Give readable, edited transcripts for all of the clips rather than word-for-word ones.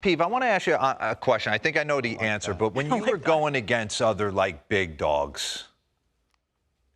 Peavy, I want to ask you a question. I think I know the answer, but when you were going against other, like, big dogs,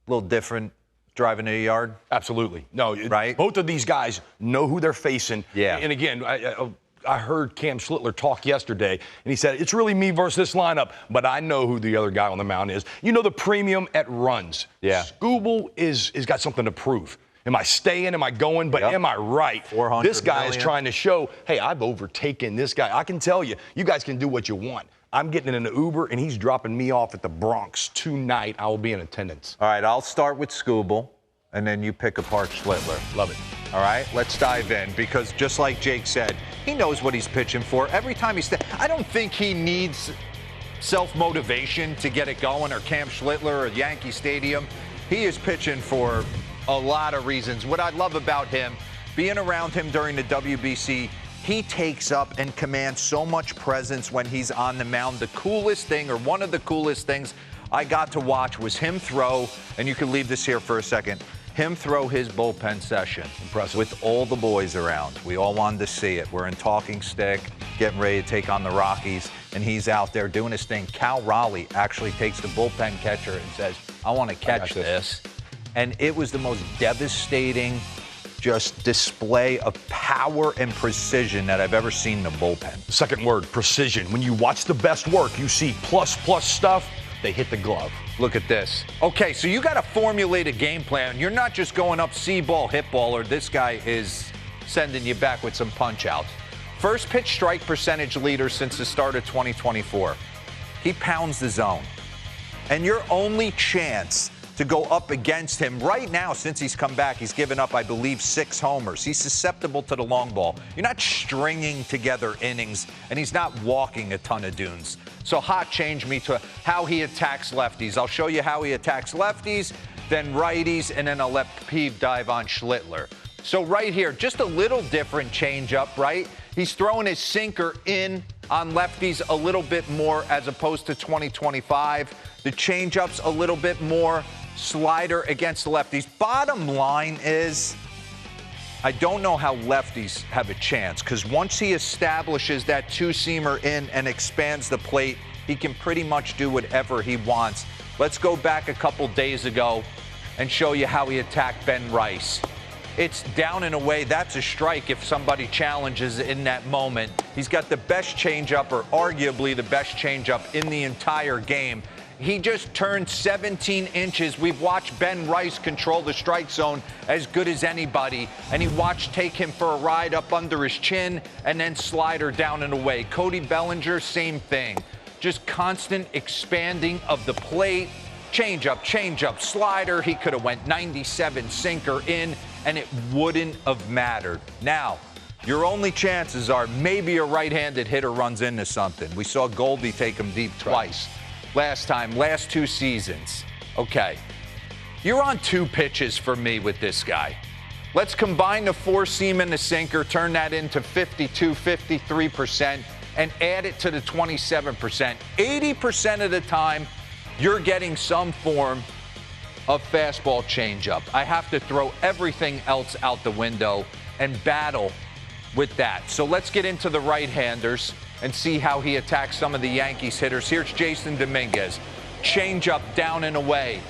a little different driving to the yard? Absolutely. No, right? Both of these guys know who they're facing. Yeah. And again, I heard Cam Schlittler talk yesterday, and he said, it's really me versus this lineup, but I know who the other guy on the mound is. You know the premium at runs. Yeah. Skubal is got something to prove. Am I staying? Am I going? But am I right? This guy is trying to show, hey, I've overtaken this guy. I can tell you, you guys can do what you want. I'm getting in an Uber, and he's dropping me off at the Bronx tonight. I will be in attendance. All right, I'll start with Skubal, and then you pick apart Schlittler. Love it. All right, let's dive in, because just like Jake said, he knows what he's pitching for. Every time I don't think he needs self-motivation to get it going, or Cam Schlittler or Yankee Stadium. He is pitching for a lot of reasons. What I love about him, being around him during the WBC, he takes up and commands so much presence when he's on the mound. The coolest thing, or one of the coolest things I got to watch, was him throw, and you can leave this here for a second, him throw his bullpen session. Impressive. With all the boys around. We all wanted to see it. We're in talking stick, getting ready to take on the Rockies, and he's out there doing his thing. Cal Raleigh actually takes the bullpen catcher and says, I want to catch this. And it was the most devastating just display of power and precision that I've ever seen in the bullpen. Second word, precision. When you watch the best work, you see plus stuff, they hit the glove. Look at this. Okay, so you got to formulate a game plan. You're not just going up see ball, hit ball, or this guy is sending you back with some punch outs. First pitch strike percentage leader since the start of 2024. He pounds the zone. And your only chance to go up against him right now, since he's come back, he's given up, I believe, 6 homers. He's susceptible to the long ball. You're not stringing together innings, and he's not walking a ton of dunes. So hot change me to how he attacks lefties. I'll show you how he attacks lefties, then righties, and then I'll let Peavy dive on Schlittler. So right here, just a little different changeup, right? He's throwing his sinker in on lefties a little bit more as opposed to 2025. The changeup's a little bit more. Slider against the lefties. Bottom line is, I don't know how lefties have a chance, because once he establishes that two-seamer in and expands the plate, he can pretty much do whatever he wants. Let's go back a couple days ago and show you how he attacked Ben Rice. It's down and away. That's a strike if somebody challenges in that moment. He's got the best changeup, or arguably the best changeup in the entire game. He just turned 17 inches. We've watched Ben Rice control the strike zone as good as anybody, and he watched take him for a ride up under his chin and then slider down and away. Cody Bellinger, same thing. Just constant expanding of the plate. Changeup, slider. He could have went 97, sinker in, and it wouldn't have mattered. Now, your only chances are maybe a right-handed hitter runs into something. We saw Goldie take him deep twice. Last 2 seasons. Okay, you're on 2 pitches for me with this guy. Let's combine the 4-seam and the sinker, turn that into 52, 53%, and add it to the 27%. 80% of the time, you're getting some form of fastball changeup. I have to throw everything else out the window and battle with that. So let's get into the right-handers and see how he attacks some of the Yankees hitters. Here's Jason Dominguez. Changeup down and away.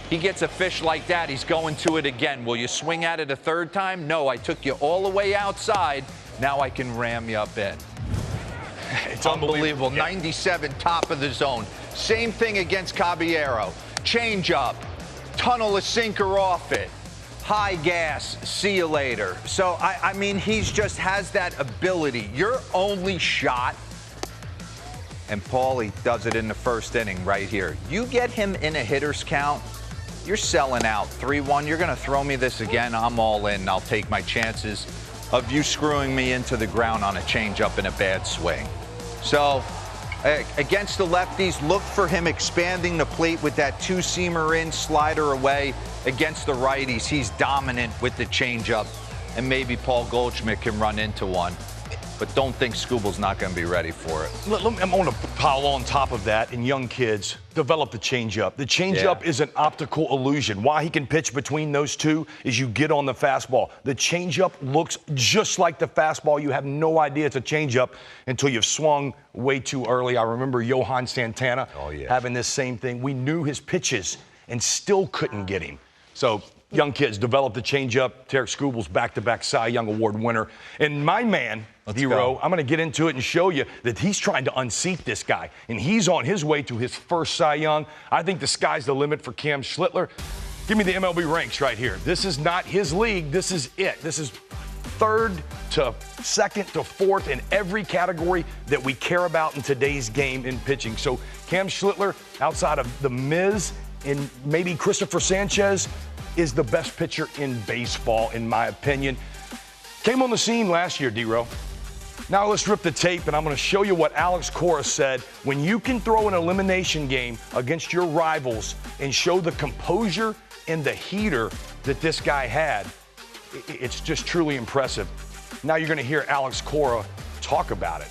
He gets a fish like that, he's going to it again. Will you swing at it a third time? No, I took you all the way outside. Now I can ram you up in. It's unbelievable. 97, top of the zone. Same thing against Caballero. Changeup, tunnel a sinker off it. High gas, see you later. So, I mean, he's just has that ability. Your only shot, and Paulie does it in the first inning right here. You get him in a hitter's count, you're selling out. 3-1, you're going to throw me this again, I'm all in. I'll take my chances of you screwing me into the ground on a changeup and a bad swing. So, against the lefties, look for him expanding the plate with that 2-seamer in, slider away. Against the righties, he's dominant with the changeup, and maybe Paul Goldschmidt can run into one. but don't think Skubal's not going to be ready for it. I'm going to pile on top of that, and young kids develop the changeup. The changeup is an optical illusion. Why he can pitch between those two is you get on the fastball. The changeup looks just like the fastball. You have no idea it's a changeup until you've swung way too early. I remember Johan Santana having this same thing. We knew his pitches and still couldn't get him. So young kids develop the changeup. Tarik Skubal's back-to-back Cy Young Award winner. And my man, D-Row, I'm going to get into it and show you that he's trying to unseat this guy. And he's on his way to his first Cy Young. I think the sky's the limit for Cam Schlittler. Give me the MLB ranks right here. This is not his league. This is it. This is third to second to fourth in every category that we care about in today's game in pitching. So Cam Schlittler, outside of the Miz and maybe Christopher Sanchez, is the best pitcher in baseball, in my opinion. Came on the scene last year, D-Row. Now let's rip the tape, and I'm going to show you what Alex Cora said. When you can throw an elimination game against your rivals and show the composure and the heater that this guy had, it's just truly impressive. Now you're going to hear Alex Cora talk about it.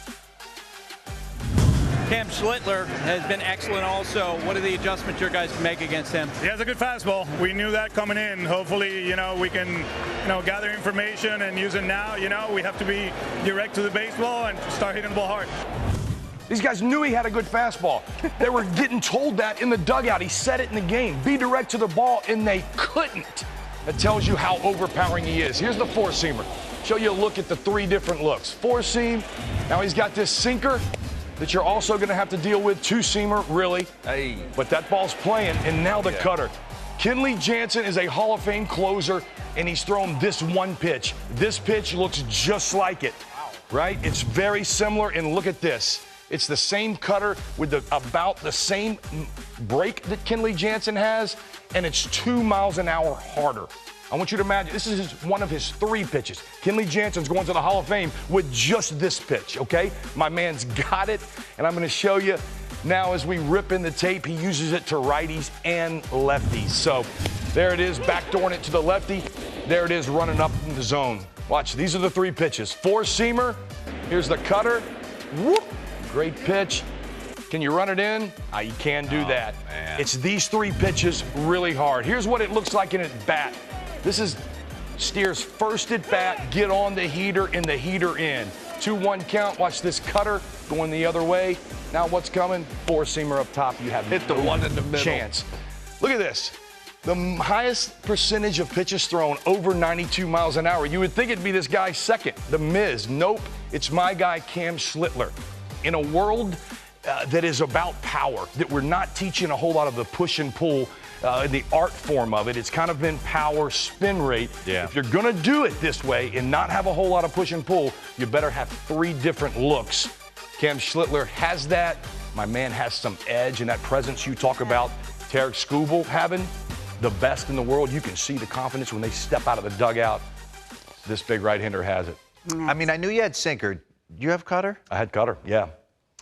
Cam Schlittler has been excellent also. What are the adjustments your guys can make against him? He has a good fastball. We knew that coming in. Hopefully, we can, gather information and use it now. We have to be direct to the baseball and start hitting the ball hard. These guys knew he had a good fastball. They were getting told that in the dugout. He said it in the game. Be direct to the ball, and they couldn't. That tells you how overpowering he is. Here's the four-seamer. Show you a look at the three different looks. Four-seam. Now he's got this sinker that you're also going to have to deal with. Two-seamer, really. Hey. But that ball's playing, and now the cutter. Kenley Jansen is a Hall of Fame closer, and he's thrown this one pitch. This pitch looks just like it, right? It's very similar, and look at this. It's the same cutter with about the same break that Kenley Jansen has, and it's 2 miles an hour harder. I want you to imagine, this is one of his three pitches. Kenley Jansen's going to the Hall of Fame with just this pitch, okay? My man's got it, and I'm going to show you now as we rip in the tape. He uses it to righties and lefties. So there it is, backdooring it to the lefty. There it is, running up in the zone. Watch, these are the three pitches. Four-seamer, here's the cutter. Whoop, great pitch. Can you run it in? You can do that. Man. It's these three pitches really hard. Here's what it looks like in at bat. This is Steer's first at bat, get on the heater and the heater in. 2-1 count, watch this cutter going the other way. Now what's coming? Four-seamer up top, you have hit the one in the middle. Chance. Look at this. The highest percentage of pitches thrown over 92 miles an hour. You would think it'd be this guy second, the Miz. Nope, it's my guy Cam Schlittler. In a world that is about power, that we're not teaching a whole lot of the push and pull, the art form of it. It's kind of been power, spin rate. Yeah. If you're going to do it this way and not have a whole lot of push and pull, you better have three different looks. Cam Schlittler has that. My man has some edge and that presence you talk about. Tarik Skubal having the best in the world. You can see the confidence when they step out of the dugout. This big right-hander has it. I mean, I knew you had sinker. Do you have cutter? I had cutter, yeah.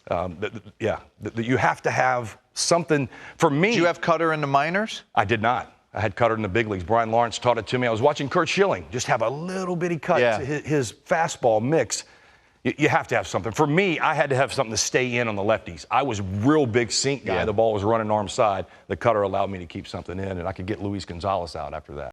You have to have something. For me, did you have cutter in the minors? I did not. I had cutter in the big leagues. Brian Lawrence taught it to me. I was watching Kurt Schilling just have a little bitty cut to his fastball mix. You have to have something. For me, I had to have something to stay in on the lefties. I was real big sink guy. The ball was running arm side. The cutter allowed me to keep something in, and I could get Luis Gonzalez out after that.